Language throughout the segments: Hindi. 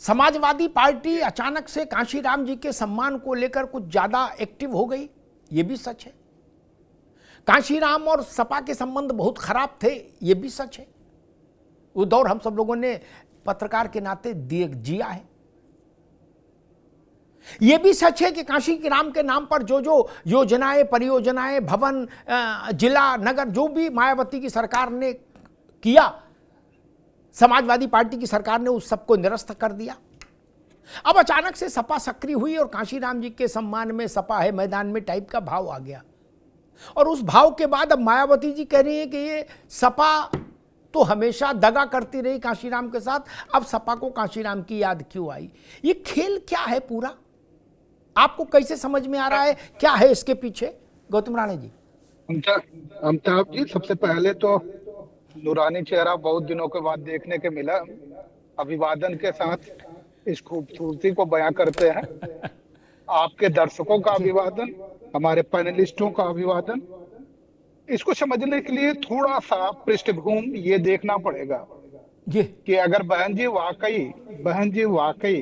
समाजवादी पार्टी अचानक से कांशीराम जी के सम्मान को लेकर कुछ ज्यादा एक्टिव हो गई, ये भी सच है। कांशीराम और सपा के संबंध बहुत खराब थे, ये भी सच है। वो दौर हम सब लोगों ने पत्रकार के नाते जिया है। यह भी सच है कि काशी के राम के नाम पर जो जो योजनाएं, परियोजनाएं, भवन, जिला, नगर, जो भी मायावती की सरकार ने किया, समाजवादी पार्टी की सरकार ने उस सबको निरस्त कर दिया। अब अचानक से सपा सक्रिय हुई और कांशीराम जी के सम्मान में सपा है मैदान में टाइप का भाव आ गया। और उस भाव के बाद अब मायावती जी कह रही है कि ये सपा तो हमेशा दगा करती रही कांशीराम के साथ, अब सपा को कांशीराम की याद क्यों आई? ये खेल क्या है पूरा, आपको कैसे समझ में आ रहा है? क्या है इसके पीछे, गौतम राणे जी? अमिताभ जी, सबसे पहले तो नूरानी चेहरा बहुत दिनों के बाद देखने के मिला। अभिवादन के साथ इस खूबसूरती को बयां करते हैं। आपके दर्शकों का अभिवादन, हमारे पैनलिस्टों का अभिवादन। इसको समझने के लिए थोड़ा सा पृष्ठभूमि ये देखना पड़ेगा कि अगर बहन जी वाकई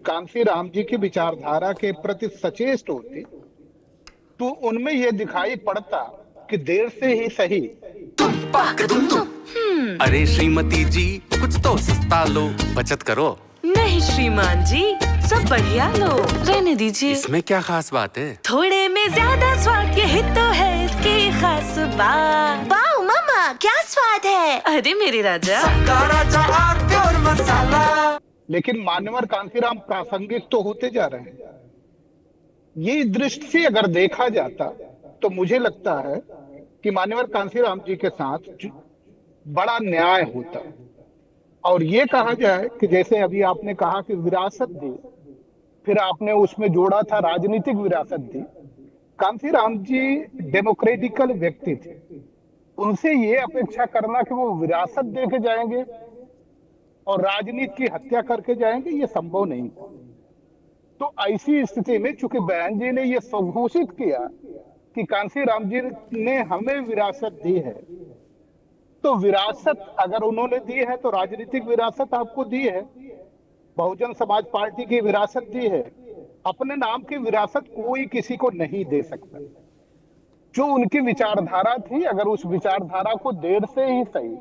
कांशीराम जी की विचारधारा के प्रति सचेत होती तो उनमें ये दिखाई पड़ता कि देर से ही सही। अरे श्रीमती जी, कुछ तो सस्ता लो, बचत करो। नहीं श्रीमान जी, सब बढ़िया लो, रहने दीजिए। इसमें क्या खास बात है? थोड़े में ज्यादा स्वाद, यही तो है इसकी खास बात। वाह मामा, क्या स्वाद है। अरे मेरे राजा, प्योर मसाला। लेकिन मान्यवर कांशीराम प्रासंगिक तो होते जा रहे हैं। ये दृष्टि से अगर देखा जाता तो मुझे लगता है कि मान्यवर कांशीराम जी के साथ बड़ा न्याय होता। और ये कहा जाए कि जैसे अभी आपने कहा कि विरासत दी, फिर आपने उसमें जोड़ा था राजनीतिक विरासत दी। कांशीराम जी डेमोक्रेटिकल व्यक्ति थे, उनसे ये अपेक्षा करना कि वो विरासत दे के जाएंगे और राजनीति की हत्या करके जाएंगे, ये संभव नहीं। तो ऐसी स्थिति में चूंकि बहन जी ने ये स्वघोषित किया कि कांशीराम जी ने हमें विरासत दी है, तो विरासत अगर उन्होंने दी है तो राजनीतिक विरासत आपको दी है, बहुजन समाज पार्टी की विरासत दी है। अपने नाम की विरासत कोई किसी को नहीं दे सकता। जो उनकी विचारधारा थी, अगर उस विचारधारा को देर से ही सही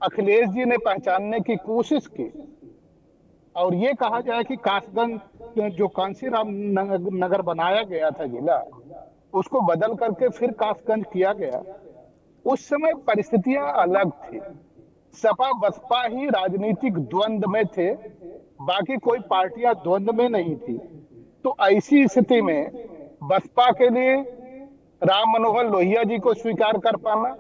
अखिलेश जी ने पहचानने की कोशिश की और ये कहा जाए कि कासगंज जो कांशीराम नगर बनाया गया था जिला, उसको बदल करके फिर कासगंज किया गया, उस समय परिस्थितियां अलग थी। सपा बसपा ही राजनीतिक द्वंद में थे, बाकी कोई पार्टियां द्वंद में नहीं थी। तो ऐसी स्थिति में बसपा के लिए राम मनोहर लोहिया जी को स्वीकार कर पाना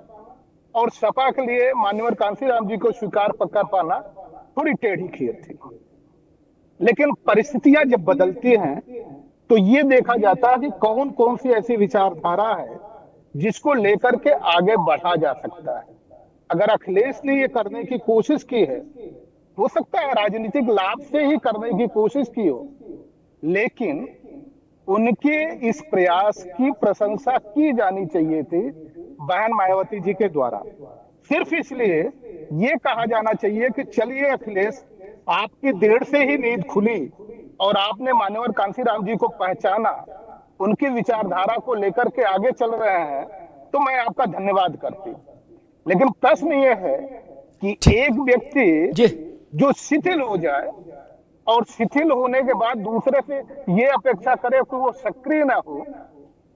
और सपा के लिए मान्यवर कांशीराम जी को स्वीकार कर पाना थोड़ी टेढ़ी खीर थी। लेकिन परिस्थितियां जब बदलती हैं तो ये देखा जाता है कि कौन कौन सी ऐसी विचारधारा है जिसको लेकर के आगे बढ़ा जा सकता है। अगर अखिलेश ने ये करने की कोशिश की है, हो सकता है राजनीतिक लाभ से ही करने की कोशिश की हो, लेकिन उनके इस प्रयास की प्रशंसा की जानी चाहिए थी बहन मायावती जी के द्वारा। सिर्फ इसलिए ये कहा जाना चाहिए कि चलिए अखिलेश, आपकी देर से ही नींद खुली और आपने मान्यवर कांशीराम जी को पहचाना, उनकी विचारधारा को लेकर के आगे चल रहे हैं, तो मैं आपका धन्यवाद करती। लेकिन प्रश्न ये है कि एक व्यक्ति जो शिथिल हो जाए और शिथिल होने के बाद दूसरे से ये अपेक्षा करे कि वो सक्रिय ना हो,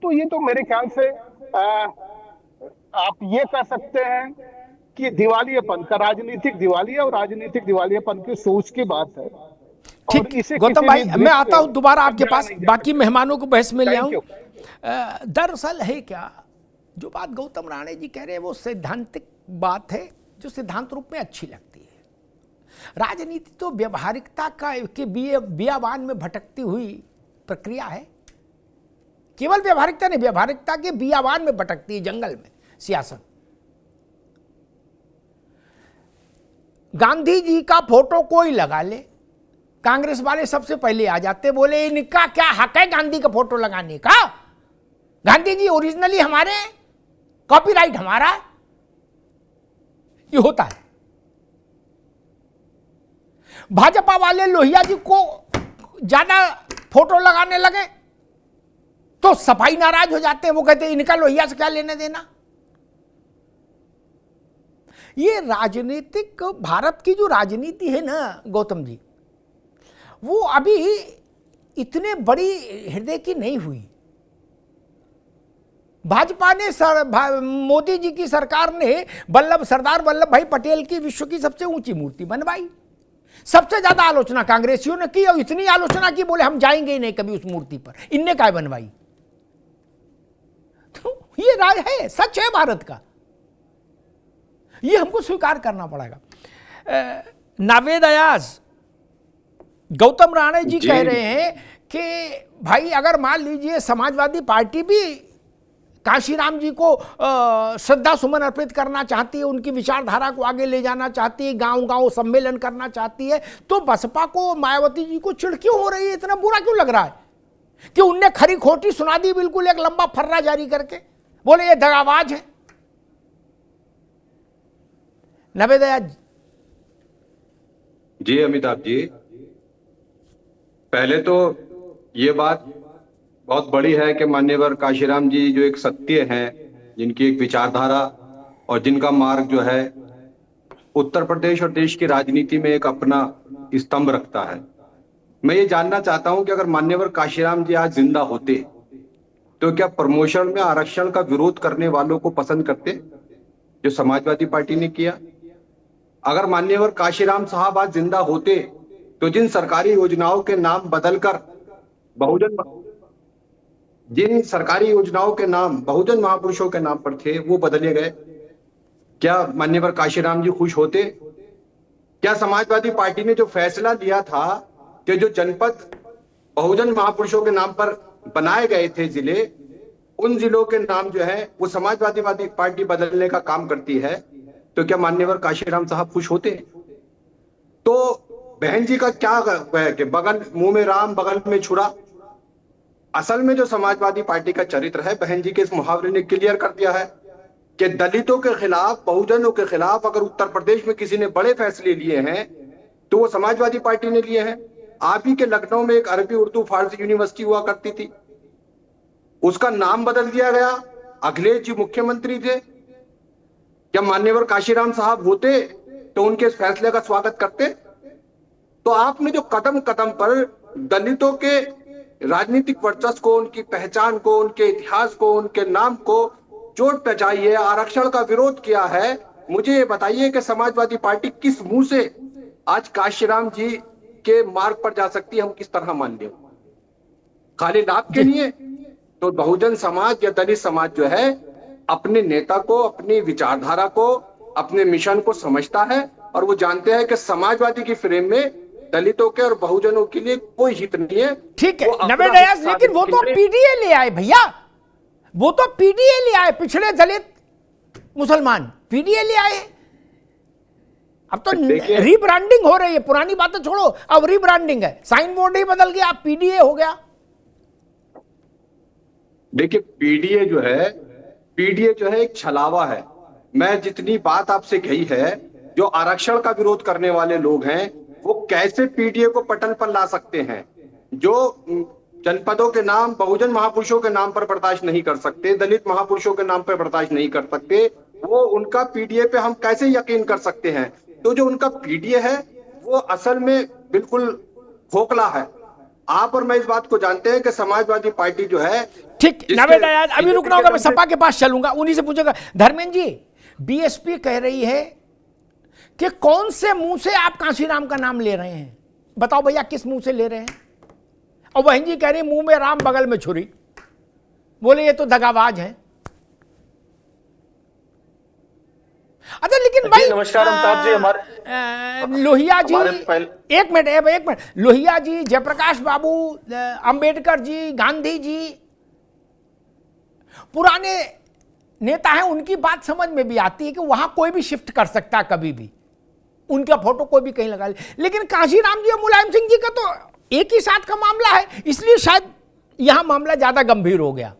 तो ये तो मेरे ख्याल से आप ये कह सकते हैं कि दिवालियापन का, राजनीतिक दिवालिया और राजनीतिक दिवालियापन की सोच की बात है। ठीक, गौतम भाई मैं आता हूं दोबारा आपके पास, बाकी मेहमानों को बहस में ले आऊं। दरअसल है क्या, जो बात गौतम राणे जी कह रहे हैं वो सैद्धांतिक बात है जो सिद्धांत रूप में अच्छी लगती है। राजनीति तो व्यवहारिकता का के बियाबान में भटकती हुई प्रक्रिया है। केवल व्यवहारिकता नहीं, व्यवहारिकता के बियाबान में भटकती है, जंगल में सियासत। गांधी जी का फोटो कोई लगा ले, कांग्रेस वाले सबसे पहले आ जाते, बोले इनका क्या हक है गांधी का फोटो लगाने का, गांधी जी ओरिजिनली हमारे, कॉपीराइट हमारा है। ये होता है। भाजपा वाले लोहिया जी को ज्यादा फोटो लगाने लगे तो सफाई नाराज हो जाते हैं, वो कहते हैं इनका लोहिया से क्या लेने देना। ये राजनीतिक भारत की जो राजनीति है ना गौतम जी, वो अभी इतने बड़ी हृदय की नहीं हुई। भाजपा ने मोदी जी की सरकार ने सरदार वल्लभ भाई पटेल की विश्व की सबसे ऊंची मूर्ति बनवाई। सबसे ज्यादा आलोचना कांग्रेसियों ने की और इतनी आलोचना की बोले हम जाएंगे ही नहीं कभी उस मूर्ति पर, इनने काय बनवाई। तो ये राज है, सच है भारत का, ये हमको स्वीकार करना पड़ेगा। नावेद अयाज, गौतम राणे जी कह रहे हैं कि भाई अगर मान लीजिए समाजवादी पार्टी भी काशीराम जी को श्रद्धा सुमन अर्पित करना चाहती है, उनकी विचारधारा को आगे ले जाना चाहती है, गांव गांव सम्मेलन करना चाहती है, तो बसपा को मायावती जी को चिढ़ क्यों हो रही है? इतना बुरा क्यों लग रहा है कि उनने खरी खोटी सुना दी, बिल्कुल एक लंबा फर्रा जारी करके बोले ये दगाबाज है। नवेदया जी अमिताभ जी, पहले तो ये बात बहुत बड़ी है कि मान्यवर काशीराम जी जो एक सत्य हैं, जिनकी एक विचारधारा और जिनका मार्ग जो है उत्तर प्रदेश और देश की राजनीति में एक अपना स्तंभ रखता है। मैं ये जानना चाहता हूं कि अगर मान्यवर काशीराम जी आज जिंदा होते तो क्या प्रमोशन में आरक्षण का विरोध करने वालों को पसंद करते जो समाजवादी पार्टी ने किया? अगर मान्यवर काशीराम साहब आज जिंदा होते तो जिन सरकारी योजनाओं के नाम बदलकर जिन सरकारी योजनाओं के नाम बहुजन महापुरुषों के नाम पर थे वो बदले गए, क्या मान्यवर काशीराम जी खुश होते? क्या समाजवादी पार्टी ने जो फैसला लिया था कि जो जनपद बहुजन महापुरुषों के नाम पर बनाए गए थे जिले, उन जिलों के नाम जो है वो समाजवादी पार्टी बदलने का काम करती है, तो क्या मान्यवर काशीराम साहब खुश होते? तो बहन जी का क्या है कि बगल मुंह में राम बगल में छुरा। असल में जो समाजवादी पार्टी का चरित्र है, बहन जी के इस मुहावरे ने क्लियर कर दिया है कि दलितों के खिलाफ, बहुजनों के खिलाफ अगर उत्तर प्रदेश में किसी ने बड़े फैसले लिए हैं तो वो समाजवादी पार्टी ने लिए हैं। आप ही के लखनऊ में एक अरबी उर्दू फारसी यूनिवर्सिटी हुआ करती थी, उसका नाम बदल दिया गया, अखिलेश जी मुख्यमंत्री थे। क्या मान्यवर काशीराम साहब होते तो उनके इस फैसले का स्वागत करते? तो आपने जो कदम कदम पर दलितों के राजनीतिक वर्चस्व को, उनकी पहचान को, उनके इतिहास को, उनके नाम को चोट पहुंचाई है, आरक्षण का विरोध किया है, मुझे ये बताइए कि समाजवादी पार्टी किस मुंह से आज काशीराम जी के मार्ग पर जा सकती है? हम किस तरह मान लें? खाली लाभ के लिए? तो बहुजन समाज या दलित समाज जो है अपने नेता को, अपनी विचारधारा को, अपने मिशन को समझता है और वो जानते हैं कि समाजवादी की फ्रेम में दलितों के और बहुजनों के लिए कोई हित नहीं है। ठीक है नवेद अयाज, लेकिन वो तो पीडीए ले आए भैया, वो तो पीडीए ले आए, पिछड़े दलित मुसलमान पीडीए ले आए। अब तो रीब्रांडिंग हो रही है, पुरानी बातें छोड़ो, अब रीब्रांडिंग है, साइन बोर्ड ही बदल गया, पीडीए हो गया। देखिए पीडीए जो है एक छलावा है। मैं जितनी बात आपसे कही है, जो आरक्षण का विरोध करने वाले लोग हैं वो कैसे पीडीए को पटल पर ला सकते हैं? जो जनपदों के नाम बहुजन महापुरुषों के नाम पर बर्दाश्त नहीं कर सकते, दलित महापुरुषों के नाम पर बर्दाश्त नहीं कर सकते, वो उनका पीडीए पे हम कैसे यकीन कर सकते हैं? तो जो उनका पीडीए है वो असल में बिल्कुल खोखला है। आप और मैं इस बात को जानते हैं कि समाजवादी पार्टी जो है, ठीक नवेद अयाज, अभी रुकना होगा, मैं सपा के पास चलूंगा, उन्हीं से पूछेगा। धर्मेंद्र जी, बीएसपी कह रही है कि कौन से मुंह से आप काशीराम का नाम ले रहे हैं? बताओ भैया किस मुंह से ले रहे हैं? और बहन जी कह रही मुंह में राम बगल में छुरी, बोले ये तो दगाबाज हैं। अच्छा लेकिन भाई नमस्कार अमिताभ जी, हमारे लोहिया जी, एक मिनट, लोहिया जी, जयप्रकाश बाबू, अंबेडकर जी, गांधी जी पुराने नेता हैं, उनकी बात समझ में भी आती है कि वहां कोई भी शिफ्ट कर सकता है कभी भी, उनका फोटो कोई भी कहीं लगा ले। लेकिन काशीराम जी और मुलायम सिंह जी का तो एक ही साथ का मामला है, इसलिए शायद यहां मामला ज्यादा गंभीर हो गया,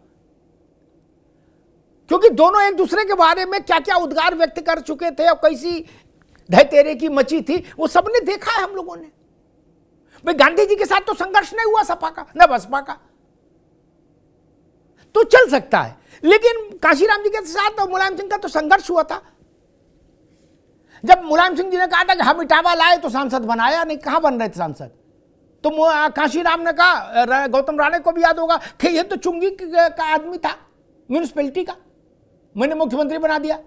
क्योंकि दोनों एक दूसरे के बारे में क्या क्या उद्गार व्यक्त कर चुके थे और कैसी धय तेरे की मची थी, वो सबने देखा है हम लोगों ने। भाई गांधी जी के साथ तो संघर्ष नहीं हुआ सपा का न बसपा का, तो चल सकता है, लेकिन काशीराम जी के साथ और मुलायम सिंह का तो संघर्ष हुआ था। जब मुलायम सिंह जी ने कहा था कि हम इटावा लाए तो सांसद बनाया नहीं, कहां बन रहे थे सांसद, तो काशीराम ने कहा, गौतम राणे को भी याद होगा कि ये तो चुंगी का आदमी था म्यूनिसिपैलिटी का, मैंने मुख्यमंत्री बना दिया।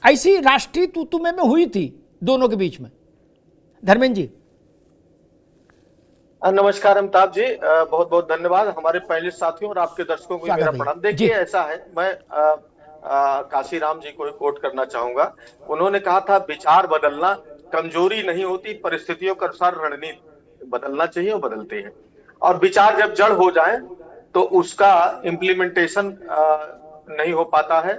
ऐसी राष्ट्रीय तूतू में हुई थी दोनों के बीच में। धर्मेंद्र जी। नमस्कार अमिताभ जी, बहुत बहुत धन्यवाद हमारे पहले साथियों और आपके दर्शकों को मेरा प्रणाम। देखिए ऐसा है, मैं काशीराम जी को कोट करना चाहूंगा। उन्होंने कहा था विचार बदलना कमजोरी नहीं होती, परिस्थितियों के अनुसार रणनीति बदलना चाहिए और बदलते हैं। और विचार जब जड़ हो जाए तो उसका इम्प्लीमेंटेशन नहीं हो पाता है,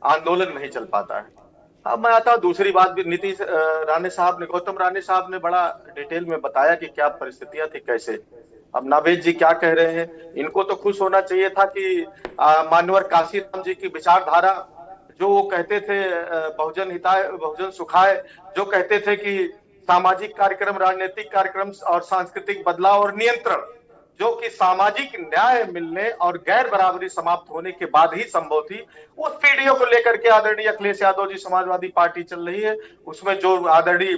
आंदोलन नहीं चल पाता है। अब मैं आता हूँ दूसरी बात भी, नीतीश राणे साहब ने, गौतम राणे साहब ने बड़ा डिटेल में बताया कि क्या परिस्थितियां थी कैसे। अब नावेद जी क्या कह रहे हैं, इनको तो खुश होना चाहिए था कि मान्यवर काशीराम जी की विचारधारा, जो वो कहते थे बहुजन हिताय बहुजन सुखाय, जो कहते थे कि सामाजिक कार्यक्रम, राजनीतिक कार्यक्रम और सांस्कृतिक बदलाव और नियंत्रण, जो कि सामाजिक न्याय मिलने और गैर बराबरी समाप्त होने के बाद ही संभव थी, उस पीढ़ियों को लेकर के आदरणीय अखिलेश यादव जी समाजवादी पार्टी चल रही है। उसमें जो आदरणीय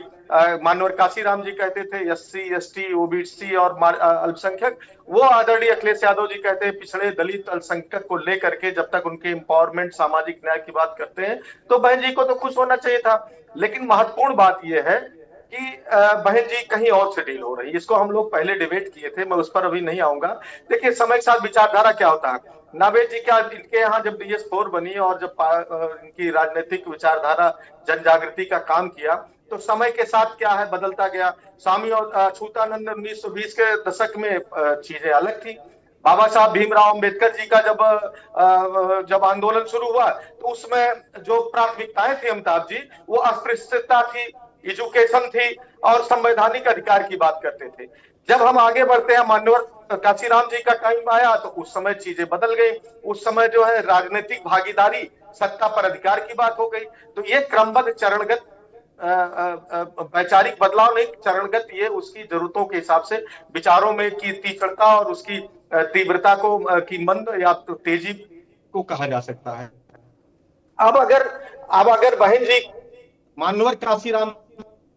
मानवर काशीराम जी कहते थे एससी, एसटी, ओबीसी और अल्पसंख्यक, वो आदरणीय अखिलेश यादव जी कहते हैं पिछड़े, दलित, अल्पसंख्यक को लेकर के जब तक उनके एम्पावरमेंट, सामाजिक न्याय की बात करते हैं, तो बहन जी को तो खुश होना चाहिए था। लेकिन महत्वपूर्ण बात यह है कि बहन जी कहीं और से डील हो रही है। इसको हम लोग पहले डिबेट किए थे, मैं उस पर अभी नहीं आऊंगा। देखिए समय के साथ विचारधारा क्या होता है। नावेद जी क्या, इनके यहाँ जब DS4 बनी और जब इनकी राजनीतिक विचारधारा जन जागृति का काम किया, तो समय के साथ क्या है बदलता गया। स्वामी और अछूतानंद 1920 के दशक में चीजें अलग थी। बाबा साहब भीमराव अंबेडकर जी का जब आंदोलन शुरू हुआ, तो उसमें जो प्राथमिकताएं थी अमिताभ जी, वो अस्पृश्यता थी, एजुकेशन थी और संवैधानिक अधिकार की बात करते थे। जब हम आगे बढ़ते हैं, मान्यवर काशीराम जी का टाइम आया, तो उस समय चीजें बदल गई। उस समय जो है राजनीतिक भागीदारी, सत्ता पर अधिकार की बात हो गई। तो ये क्रमबद्ध चरणगत वैचारिक बदलाव नहीं, चरणगत ये उसकी जरूरतों के हिसाब से विचारों में की तीक्ष्णता और उसकी तीव्रता को की मंद या तेजी को कहा जा सकता है। अब अगर बहन जी मानवर काशीराम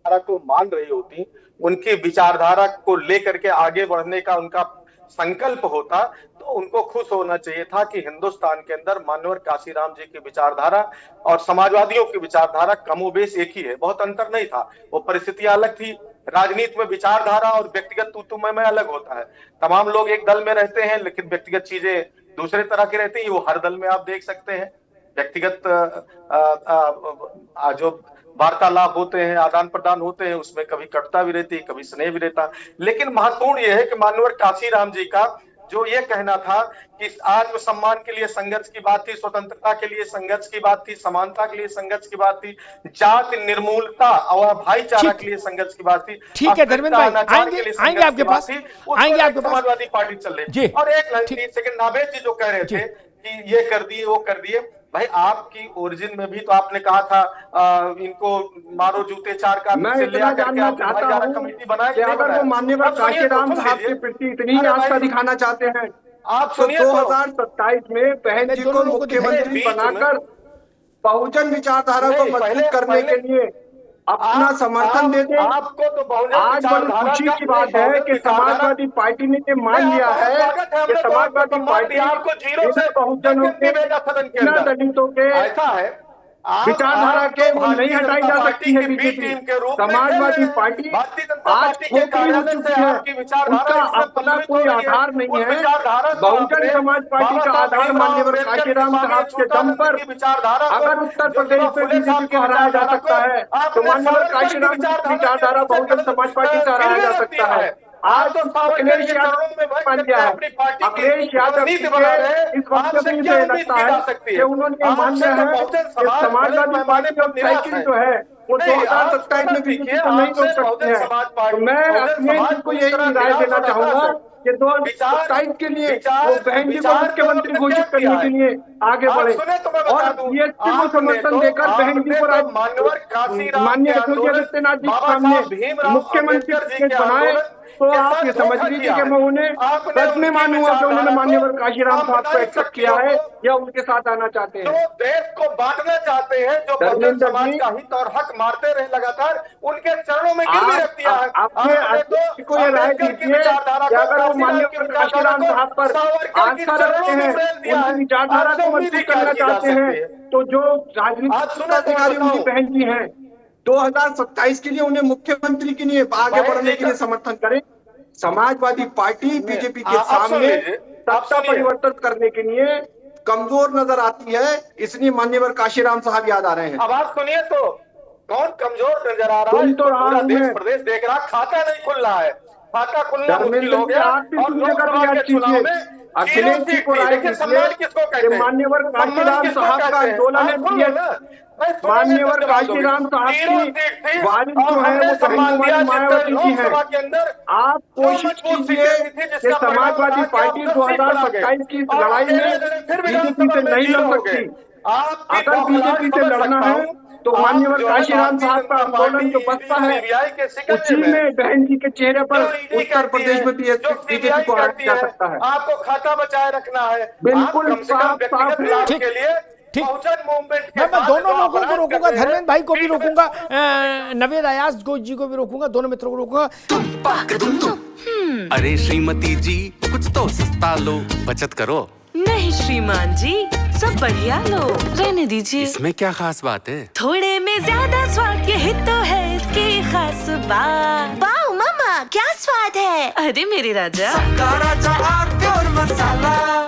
को मान रही होती, उनकी विचारधारा को लेकर के आगे बढ़ने का उनका संकल्प होता, तो उनको खुश होना चाहिए था कि हिंदुस्तान के अंदर मान्यवर काशीराम जी की विचारधारा और समाजवादियों की विचारधारा कमोबेश एक ही है, बहुत अंतर नहीं था। वो परिस्थितियां अलग थी। राजनीति में विचारधारा और व्यक्तिगत तूतुमय में अलग होता है। तमाम लोग एक दल में रहते हैं, लेकिन व्यक्तिगत चीजें दूसरे तरह की रहती है। वो हर दल में आप देख सकते हैं। व्यक्तिगत जो वार्तालाप होते हैं, आदान प्रदान होते हैं, उसमें कभी कटुता भी रहती है, कभी स्नेह भी रहता। लेकिन महत्वपूर्ण यह है कि मान्यवर काशीराम जी का जो ये कहना था कि आत्मसम्मान के लिए संघर्ष की बात थी, स्वतंत्रता के लिए संघर्ष की बात थी, समानता के लिए संघर्ष की बात थी, जाति निर्मूलता और भाईचारा के लिए संघर्ष की बात थी। ठीक है धर्मेंद्र भाई, आएंगे आपके पास, आएंगे आपके पास। समाजवादी पार्टी चल रही। और एक सेकंड, नावेद जी जो कह रहे थे कि ये कर दिए वो कर दिए, भाई आपकी ओरिजिन में भी तो आपने कहा था इनको मारो जूते चार का। मैं इतना जानना चाहता हूं कमेटी बनाई कि अगर वो मान्यवर काशीराम साहब के प्रति इतनी आस्था दिखाना चाहते हैं, आप तो 2027 में बहन जी को मुख्यमंत्री बनाकर बहुजन विचारधारा को मजबूत करने के लिए अपना समर्थन दे दें। आपको तो आज बड़ी खुशी की बात है कि समाजवादी पार्टी ने ये मान लिया है कि समाजवादी पार्टी बहुजनों के, दलितों के विचारधारा के वो नहीं हटाई जा सकती है बीजेपी। समाजवादी पार्टी आज खोखली हो चुकी है, उनका अपना कोई आधार नहीं है। बहुजन समाज पार्टी का आधार मान्यवर काशीराम साहब के दम पर अगर उत्तर प्रदेश में बीजेपी को हराया जा सकता है, तो मान्यवर काशीराम की विचारधारा बहुजन समाज पार्टी से हराया जा सकता है। आज तो अखिलेश यादव में मान लिया है। अखिलेश यादव इस वक्त से मुझे लगता है कि उन्होंने मान लिया है कि समाजवादी पार्टी और साइकिल जो है वो 2027 में बीजेपी को नहीं रोक सकती है। तो मैं अखिलेश जी को यही राय देना चाहूंगा कि 2027 के लिए वो बहन जी को मुख्यमंत्री घोषित करने के लिए आगे बढ़े और बीएसपी को समर्थन देकर बहन जी को माननीय योगी आदित्यनाथ जी के सामने मुख्यमंत्री बनाए, तो आप ये समझ लीजिए कि मैं उन्हें सच में मानूंगा कि उन्होंने माननीय काशीराम साहब को एक्सेप्ट किया है या उनके साथ आना चाहते हैं। जो देश को बांटना चाहते हैं, जो बहुजन समाज का हित और हक मारते रहे लगातार, उनके चरणों में गिर भी रख दिया है। आपने को ये राय दीजिए कि अगर वो माननीय काशीराम साहब पर आस्था रखते हैं, उनकी विचारधारा को मजबूत करना चाहते हैं, तो जो राजनीतिक अधिकारी उनकी बहन जी हैं 2027 के लिए उन्हें मुख्यमंत्री के लिए आगे बढ़ने के लिए समर्थन करें। समाजवादी पार्टी बीजेपी के सामने सत्ता परिवर्तन करने के लिए कमजोर नजर आती है, इसलिए माननीय काशीराम साहब याद आ रहे हैं। अब आप सुनिए तो कौन कमजोर नजर आ रहा है? तो पूरा देश प्रदेश देख रहा, खाता नहीं खुल रहा है, खाता खुलना मुश्किल हो गया। और लोकसभा के चुनाव में अखिलेश जी को राय दीजिए माननीय काशीराम साहब का आंदोलन है, माननीय काशीराम साहब की वालिद जो है वो बहन मायावती जी है। आप कोशिश कीजिए कि समाजवादी पार्टी 2027 की लड़ाई में बीजेपी से नहीं लड़ सकती। अगर बीजेपी से लड़ना है तो माननीय काशीराम साहब का आंदोलन जो बसता है उसी में बहन जी के चेहरे पर उत्तर प्रदेश में बीजेपी को हराया जा सकता है। आपको खाता बचाए रखना है, बिल्कुल साफ के लिए मैं दोनों लोगों को रोकूंगा, धर्मेंद्र भाई को भी रोकूंगा, नवेद अयाज जी को भी रोकूंगा, दोनों मित्रों को रोकूंगा। अरे श्रीमती जी कुछ तो सस्ता लो, बचत करो। नहीं श्रीमान जी, सब बढ़िया लो, रहने दीजिए। इसमें क्या खास बात है? थोड़े में ज्यादा स्वाद, यही तो है इसकी खास बात। वाह मामा, क्या स्वाद है। अरे मेरे राजा, राजा मसाला।